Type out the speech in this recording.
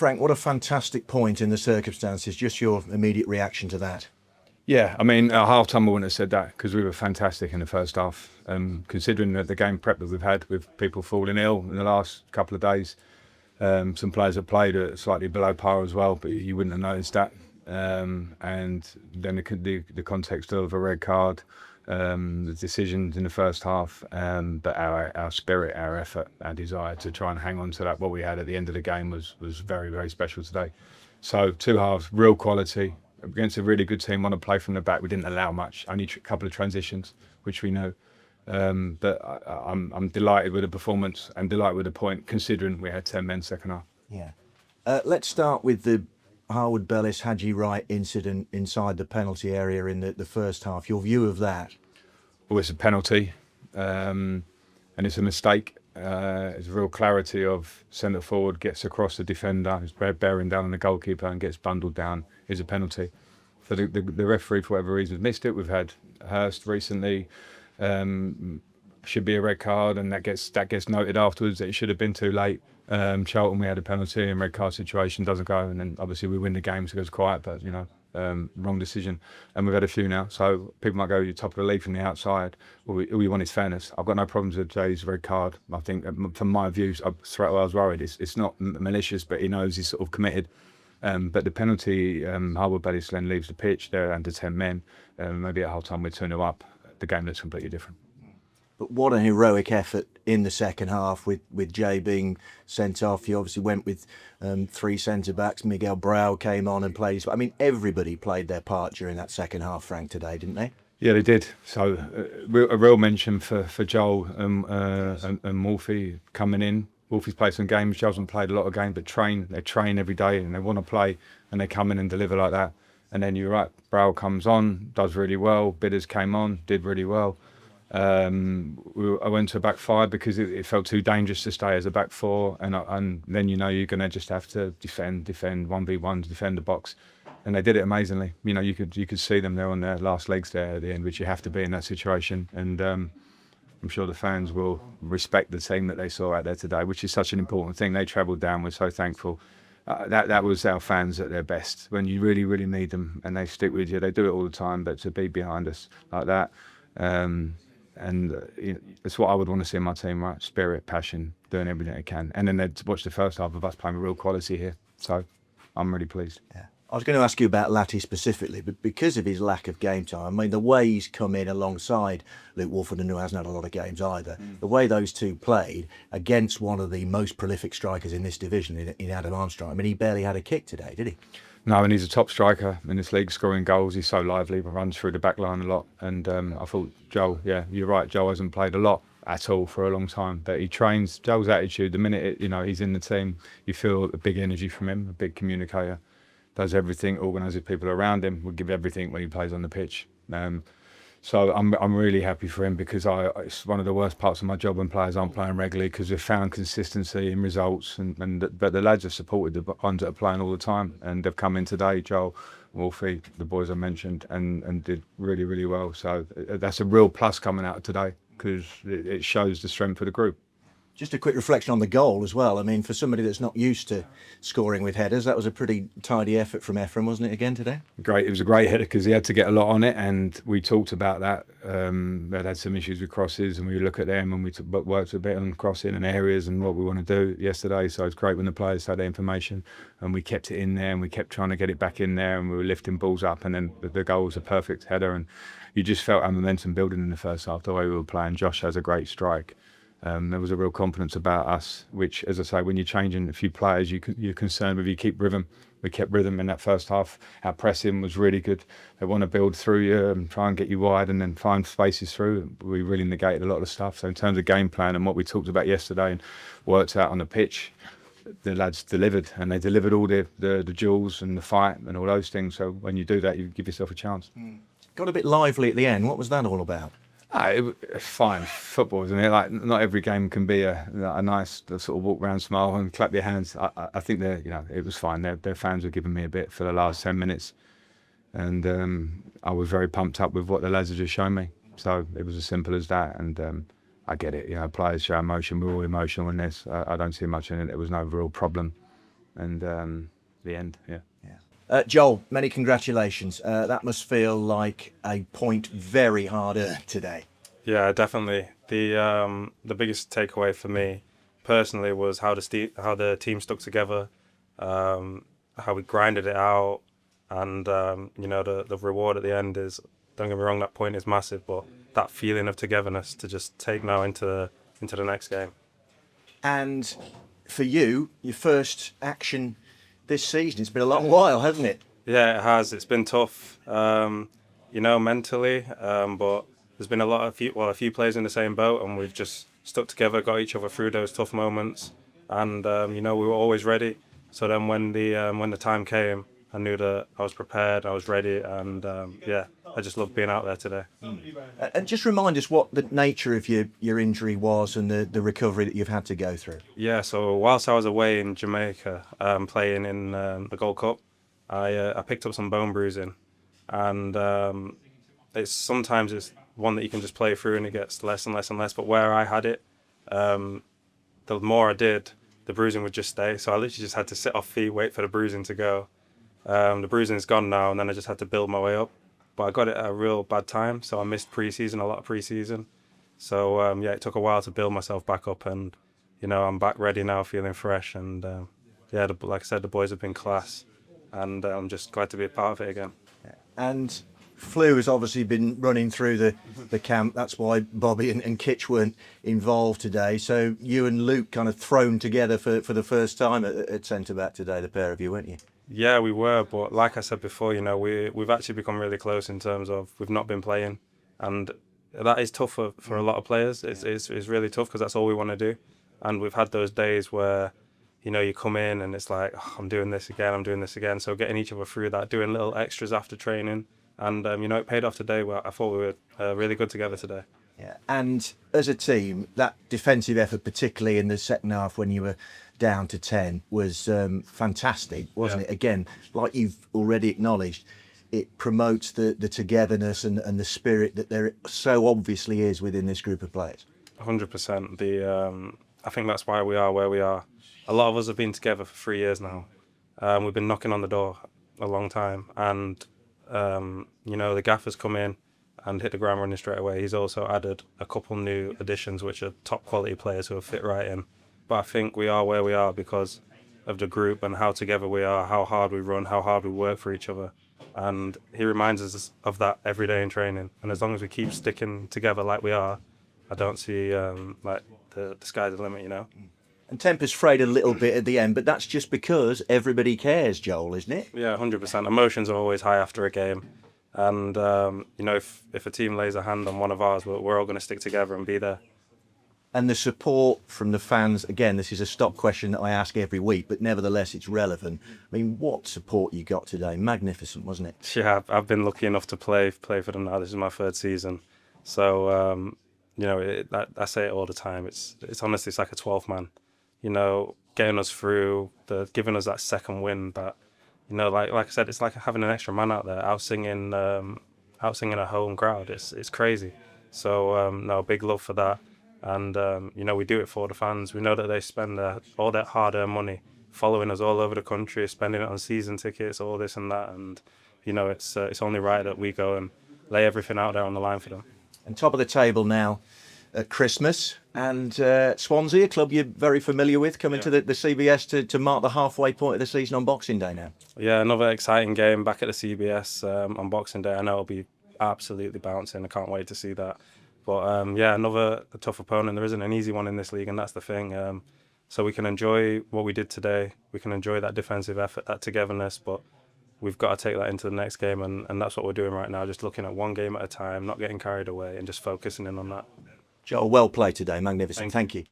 Frank, what a fantastic point in the circumstances. Just your immediate reaction to that. Yeah, I mean, at half-time I wouldn't have said that because we were fantastic in the first half. Considering the game prep that we've had with people falling ill in the last couple of days, some players have played at slightly below par as well, but you wouldn't have noticed that. And then the context of a red card, the decisions in the first half, but our spirit, our effort, our desire to try and hang on to that, what we had at the end of the game was very, very special today. So 2 halves, real quality. Against a really good team, want to play from the back. We didn't allow much, only a couple of transitions, which we know. But I'm delighted with the performance and delighted with the point, considering we had 10 men second half. Yeah. Let's start with the Harwood Bellis Haji Wright incident inside the penalty area in the first half. Your view of that? Well, it's a penalty, and it's a mistake. It's real clarity of centre forward gets across the defender, who's bearing down on the goalkeeper and gets bundled down, is a penalty. For the referee, for whatever reason, missed it. We've had Hurst recently, should be a red card, and that gets noted afterwards that it should have been too late. Charlton, we had a penalty and red card situation, doesn't go, and then obviously we win the game, so it goes quiet, but wrong decision. And we've had a few now, so people might go, you're top of the league from the outside. All we want is fairness. I've got no problems with Jay's red card. I think from my views, I was worried. It's not malicious, but he knows he's sort of committed. But the penalty, Harwood Bellis then leaves the pitch. They're under 10 men. Maybe at half time we're 2-0 up. The game looks completely different. But what a heroic effort in the second half with Jay being sent off. You obviously went with 3 centre-backs. Miguel Brau came on and played. I mean, everybody played their part during that second half, Frank, today, didn't they? Yeah, they did. So a real mention for Joel and Wolfie coming in. Wolfie's played some games. Joel hasn't played a lot of games, but they train every day and they want to play, and they come in and deliver like that. And then you're right, Brau comes on, does really well. Bidders came on, did really well. I went to a back 5 because it felt too dangerous to stay as a back 4, and then you're going to just have to defend 1v1, defend the box, and they did it amazingly. You could see them there on their last legs there at the end, which you have to be in that situation, and I'm sure the fans will respect the team that they saw out there today, which is such an important thing. They travelled down, we're so thankful. That was our fans at their best, when you really, really need them, and they stick with you. They do it all the time, but to be behind us like that, it's what I would want to see in my team, right? Spirit, passion, doing everything they can. And then they'd watch the first half of us playing with real quality here. So I'm really pleased. Yeah. I was going to ask you about Lati specifically, but because of his lack of game time, I mean, the way he's come in alongside Luke Wolford, who hasn't had a lot of games either, the way those two played against one of the most prolific strikers in this division, in Adam Armstrong, I mean, he barely had a kick today, did he? No, and he's a top striker in this league, scoring goals. He's so lively, runs through the back line a lot. And I thought, Joel, yeah, you're right, Joel hasn't played a lot at all for a long time, but he trains. Joel's attitude, the minute he's in the team, you feel a big energy from him, a big communicator, does everything, organises people around him, will give everything when he plays on the pitch. So I'm really happy for him, because it's one of the worst parts of my job when players aren't playing regularly, because we've found consistency in results, but the lads have supported the ones that are playing all the time, and they've come in today, Joel, Wolfie, the boys I mentioned, and did really, really well. So that's a real plus coming out of today, because it shows the strength of the group. Just a quick reflection on the goal as well. I mean, for somebody that's not used to scoring with headers, that was a pretty tidy effort from Ephraim, wasn't it, again today? Great. It was a great header because he had to get a lot on it, and we talked about that. They'd had some issues with crosses, and we look at them, and we worked a bit on crossing and areas and what we want to do yesterday. So it's great when the players had the information, and we kept it in there, and we kept trying to get it back in there, and we were lifting balls up, and then the goal was a perfect header, and you just felt our momentum building in the first half, the way we were playing. Josh has a great strike. There was a real confidence about us, which, as I say, when you're changing a few players, you're concerned with you keep rhythm. We kept rhythm in that first half. Our pressing was really good. They want to build through you and try and get you wide and then find spaces through. We really negated a lot of stuff. So in terms of game plan and what we talked about yesterday and worked out on the pitch, the lads delivered, and they delivered all the duels and the fight and all those things. So when you do that, you give yourself a chance. Got a bit lively at the end. What was that all about? It's fine football, isn't it? Like, not every game can be a nice sort of walk around, smile and clap your hands. I think it was fine. Their fans were giving me a bit for the last 10 minutes, and I was very pumped up with what the lads had just shown me. So it was as simple as that. And I get it. Players show emotion. We're all emotional in this. I don't see much in it. There was no real problem. and the end. Yeah. Joel, many congratulations. That must feel like a point very hard earned today. Yeah, definitely. The biggest takeaway for me personally was how the team stuck together, how we grinded it out, and the reward at the end is, don't get me wrong, that point is massive, but that feeling of togetherness to just take now into the next game. And for you, your first action this season, it's been a long while, hasn't it? Yeah, it has. It's been tough, mentally, but there's been a few players in the same boat, and we've just stuck together, got each other through those tough moments, and we were always ready. So then when the time came, I knew that I was prepared, I was ready, and I just loved being out there today. And just remind us what the nature of your injury was and the recovery that you've had to go through. Yeah, so whilst I was away in Jamaica playing in the Gold Cup, I picked up some bone bruising, and sometimes it's one that you can just play through and it gets less and less and less. But where I had it, the more I did, the bruising would just stay. So I literally just had to sit off feet, wait for the bruising to go. The bruising's gone now, and then I just had to build my way up. But I got it at a real bad time, so I missed a lot of pre-season. So it took a while to build myself back up, and I'm back ready now, feeling fresh. And like I said, the boys have been class, and I'm just glad to be a part of it again. And flu has obviously been running through the camp. That's why Bobby and Kitch weren't involved today. So you and Luke kind of thrown together for the first time at centre-back today, the pair of you, weren't you? Yeah, we were, but like I said before, we've actually become really close in terms of we've not been playing, and that is tough for a lot of players. It's really tough because that's all we want to do, and we've had those days where, you come in and it's like, oh, I'm doing this again. So getting each other through that, doing little extras after training, and it paid off today. Well, I thought we were really good together today. Yeah, and as a team, that defensive effort, particularly in the second half when you were down to 10, was fantastic, wasn't it? Again, like you've already acknowledged, it promotes the togetherness and the spirit that there so obviously is within this group of players. 100%. I think that's why we are where we are. A lot of us have been together for 3 years now. We've been knocking on the door a long time, and the gaffer's come in and hit the ground running straight away. He's also added a couple new additions, which are top quality players who have fit right in. But I think we are where we are because of the group and how together we are, how hard we run, how hard we work for each other. And he reminds us of that every day in training. And as long as we keep sticking together like we are, I don't see the sky's the limit, And temper's frayed a little bit at the end, but that's just because everybody cares, Joel, isn't it? Yeah, 100%. Emotions are always high after a game. And, if a team lays a hand on one of ours, we're all going to stick together and be there. And the support from the fans, again, this is a stock question that I ask every week, but nevertheless it's relevant. I mean, what support you got today? Magnificent, wasn't it? Yeah, I've been lucky enough to play for them now. This is my third season. So, I say it all the time. It's honestly, it's like a 12th man. Getting us through, giving us that second win. But, like I said, it's like having an extra man out there, out singing a home crowd. It's crazy. So, big love for that. And, we do it for the fans. We know that they spend all that hard-earned money following us all over the country, spending it on season tickets, all this and that. And, it's only right that we go and lay everything out there on the line for them. And top of the table now at Christmas. And Swansea, a club you're very familiar with, coming to the CBS to mark the halfway point of the season on Boxing Day now. Yeah, another exciting game back at the CBS on Boxing Day. I know it'll be absolutely bouncing. I can't wait to see that. But another tough opponent. There isn't an easy one in this league, and that's the thing. So we can enjoy what we did today. We can enjoy that defensive effort, that togetherness, but we've got to take that into the next game, and that's what we're doing right now, just looking at one game at a time, not getting carried away, and just focusing in on that. Joel, well played today. Magnificent. Thank you.